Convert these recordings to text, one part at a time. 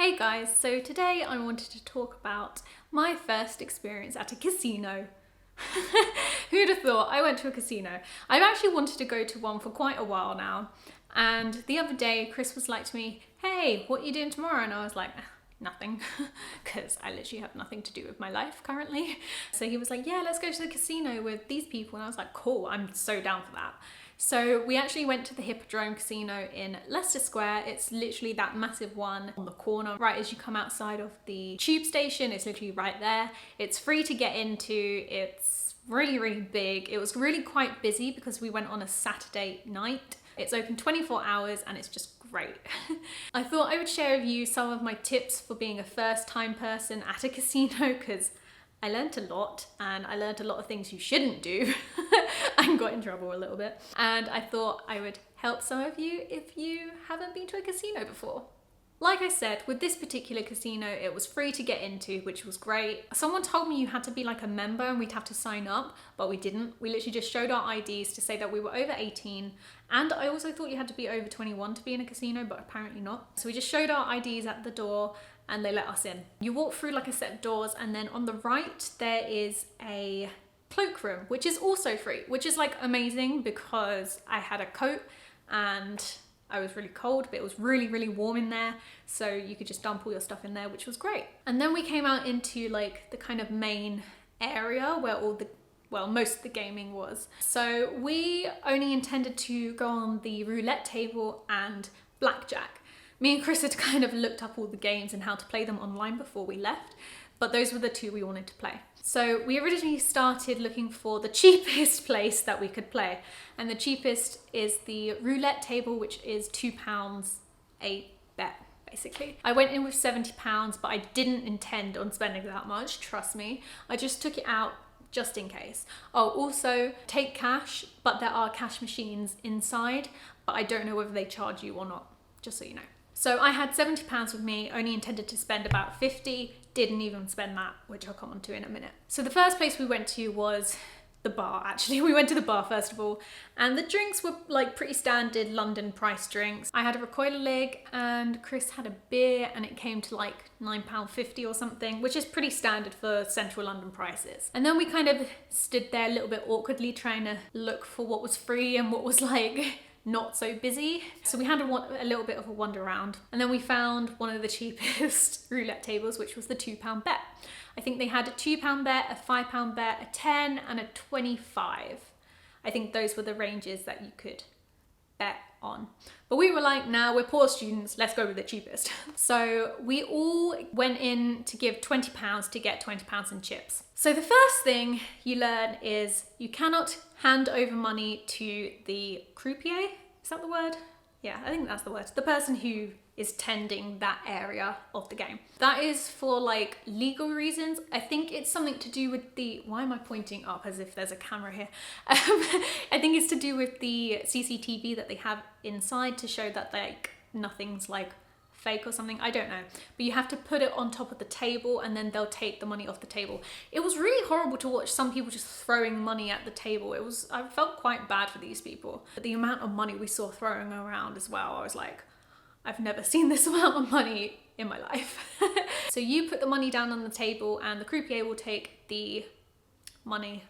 Hey guys, so today I wanted to talk about my first experience at a casino. Who'd have thought I went to a casino? I've actually wanted to go to one for quite a while now, and the other day Chris was like to me, hey, what are you doing tomorrow? And I was like, nothing, because I literally have nothing to do with my life currently. So he was like, yeah, let's go to the casino with these people, and I was like, cool, I'm so down for that. So we actually went to the Hippodrome casino in Leicester Square. It's literally that massive one on the corner, right as you come outside of the tube station. It's literally right there. It's free to get into. It's really, really big. It was really quite busy because we went on a Saturday night. It's open 24 hours and it's just great. I thought I would share with you some of my tips for being a first-time person at a casino, because I learned a lot, and I learned a lot of things you shouldn't do and got in trouble a little bit. And I thought I would help some of you if you haven't been to a casino before. Like I said, with this particular casino, it was free to get into, which was great. Someone told me you had to be like a member and we'd have to sign up, but we didn't. We literally just showed our IDs to say that we were over 18. And I also thought you had to be over 21 to be in a casino, but apparently not. So we just showed our IDs at the door and they let us in. You walk through like a set of doors, and then on the right, there is a cloakroom, which is also free, which is like amazing because I had a coat and I was really cold, but it was really, really warm in there. So you could just dump all your stuff in there, which was great. And then we came out into like the kind of main area where most of the gaming was. So we only intended to go on the roulette table and blackjack. Me and Chris had kind of looked up all the games and how to play them online before we left, but those were the two we wanted to play. So we originally started looking for the cheapest place that we could play, and the cheapest is the roulette table, which is £2 a bet, basically. I went in with £70, but I didn't intend on spending that much, trust me. I just took it out just in case. Oh, also take cash, but there are cash machines inside, but I don't know whether they charge you or not, just so you know. So I had £70 with me, only intended to spend about 50, didn't even spend that, which I'll come on to in a minute. So the first place we went to was the bar, actually. We went to the bar first of all, and the drinks were like pretty standard London price drinks. I had a recoiler leg and Chris had a beer, and it came to like £9.50 or something, which is pretty standard for central London prices. And then we kind of stood there a little bit awkwardly trying to look for what was free and what was like not so busy. So we had a little bit of a wander around, and then we found one of the cheapest roulette tables, which was the £2 bet. I think they had a £2 bet, a £5 bet, a 10 and a 25. I think those were the ranges that you could bet on. But we were like, nah, we're poor students, let's go with the cheapest. So we all went in to give £20 to get £20 in chips. So the first thing you learn is you cannot hand over money to the croupier. Is that the word? Yeah, I think that's the word. The person who is tending that area of the game. That is for like legal reasons. I think it's something to do with why am I pointing up as if there's a camera here? I think it's to do with the CCTV that they have inside to show that like nothing's like fake or something, I don't know. But you have to put it on top of the table and then they'll take the money off the table. It was really horrible to watch some people just throwing money at the table. I felt quite bad for these people. But the amount of money we saw throwing around as well, I was like, I've never seen this amount of money in my life. So you put the money down on the table and the croupier will take the money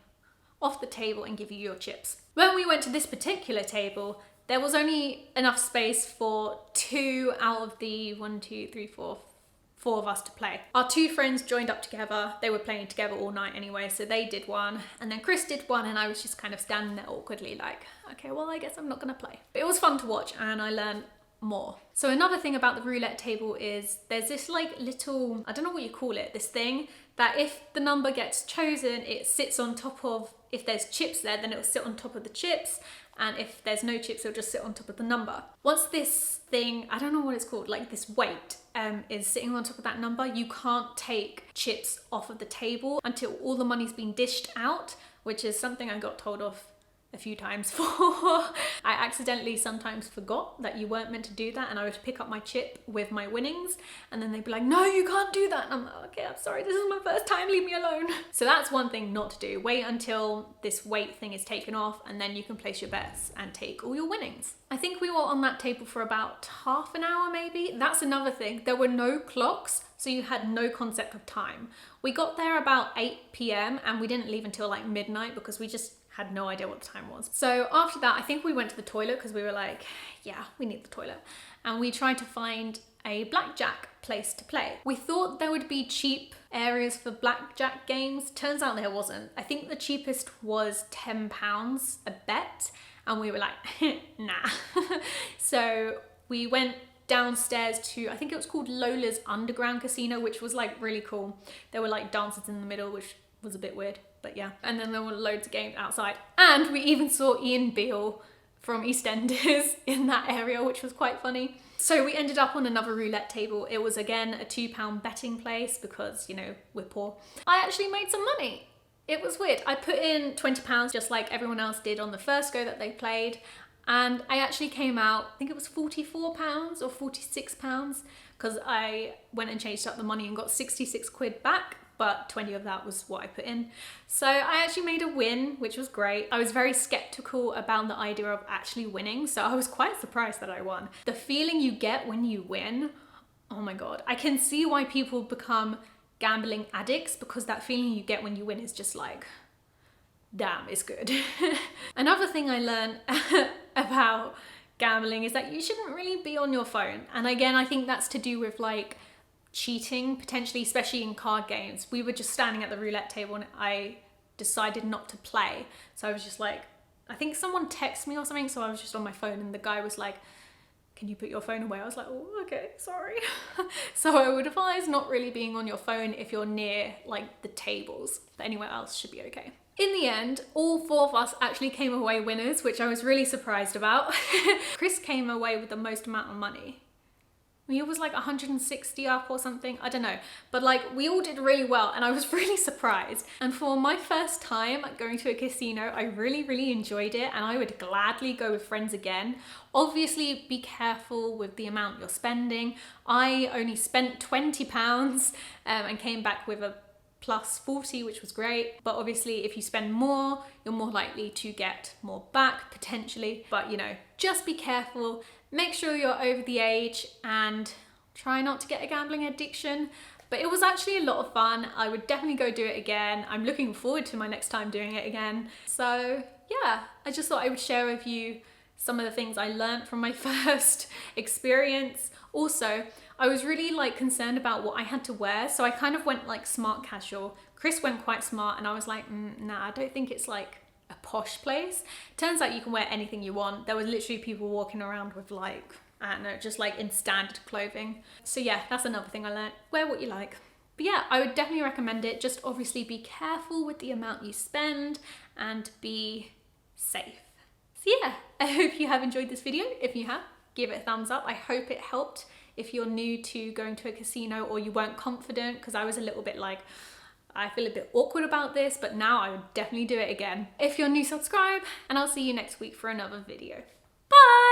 off the table and give you your chips. When we went to this particular table, there was only enough space for 2 out of the 4 of us to play. Our 2 friends joined up together. They were playing together all night anyway, so they did one, and then Chris did one, and I was just kind of standing there awkwardly like, okay, well, I guess I'm not gonna play. But it was fun to watch, and I learned more. So another thing about the roulette table is there's this like little, I don't know what you call it, this thing that if the number gets chosen, it sits on top of, if there's chips there, then it'll sit on top of the chips. And if there's no chips, it'll just sit on top of the number. Once this thing, I don't know what it's called, like this weight is sitting on top of that number, you can't take chips off of the table until all the money's been dished out, which is something I got told off a few times for. I accidentally sometimes forgot that you weren't meant to do that, and I would pick up my chip with my winnings, and then they'd be like, no, you can't do that. And I'm like, okay, I'm sorry, this is my first time, leave me alone. So that's one thing not to do. Wait until this weight thing is taken off, and then you can place your bets and take all your winnings. I think we were on that table for about half an hour maybe. That's another thing. There were no clocks, so you had no concept of time. We got there about 8 p.m. and we didn't leave until like midnight because we just had no idea what the time was. So after that, I think we went to the toilet because we were like, yeah, we need the toilet. And we tried to find a blackjack place to play. We thought there would be cheap areas for blackjack games. Turns out there wasn't. I think the cheapest was £10 a bet. And we were like, nah. So we went downstairs to, I think it was called Lola's Underground Casino, which was like really cool. There were like dancers in the middle, which was a bit weird, but yeah. And then there were loads of games outside. And we even saw Ian Beale from EastEnders in that area, which was quite funny. So we ended up on another roulette table. It was again a £2 betting place because, you know, we're poor. I actually made some money. It was weird. I put in £20 just like everyone else did on the first go that they played. And I actually came out, I think it was £44 or £46 because I went and changed up the money and got 66 quid back, but 20 of that was what I put in. So I actually made a win, which was great. I was very skeptical about the idea of actually winning, so I was quite surprised that I won. The feeling you get when you win, oh my God. I can see why people become gambling addicts because that feeling you get when you win is just like, damn, it's good. Another thing I learned about gambling is that you shouldn't really be on your phone. And again, I think that's to do with like cheating, potentially, especially in card games. We were just standing at the roulette table and I decided not to play. So I was just like, I think someone texted me or something. So I was just on my phone and the guy was like, can you put your phone away? I was like, oh, okay, sorry. So I would advise not really being on your phone if you're near like the tables, but anywhere else should be okay. In the end, all 4 of us actually came away winners, which I was really surprised about. Chris came away with the most amount of money. He was like 160 up or something, I don't know. But like we all did really well and I was really surprised. And for my first time going to a casino, I really enjoyed it and I would gladly go with friends again. Obviously be careful with the amount you're spending. I only spent £20 and came back with a plus 40, which was great. But obviously if you spend more, you're more likely to get more back potentially. But you know, just be careful. Make sure you're over the age and try not to get a gambling addiction. But it was actually a lot of fun. I would definitely go do it again. I'm looking forward to my next time doing it again. So yeah, I just thought I would share with you some of the things I learned from my first experience. Also, I was really like concerned about what I had to wear. So I kind of went like smart casual. Chris went quite smart and I was like, nah, I don't think it's like a posh place. Turns out you can wear anything you want. There was literally people walking around with like, I don't know, just like in standard clothing. So yeah, that's another thing I learned. Wear what you like. But yeah, I would definitely recommend it. Just obviously be careful with the amount you spend and be safe. So yeah, I hope you have enjoyed this video. If you have, give it a thumbs up. I hope it helped if you're new to going to a casino or you weren't confident, because I was a little bit like, I feel a bit awkward about this, but now I would definitely do it again. If you're new, subscribe, and I'll see you next week for another video. Bye!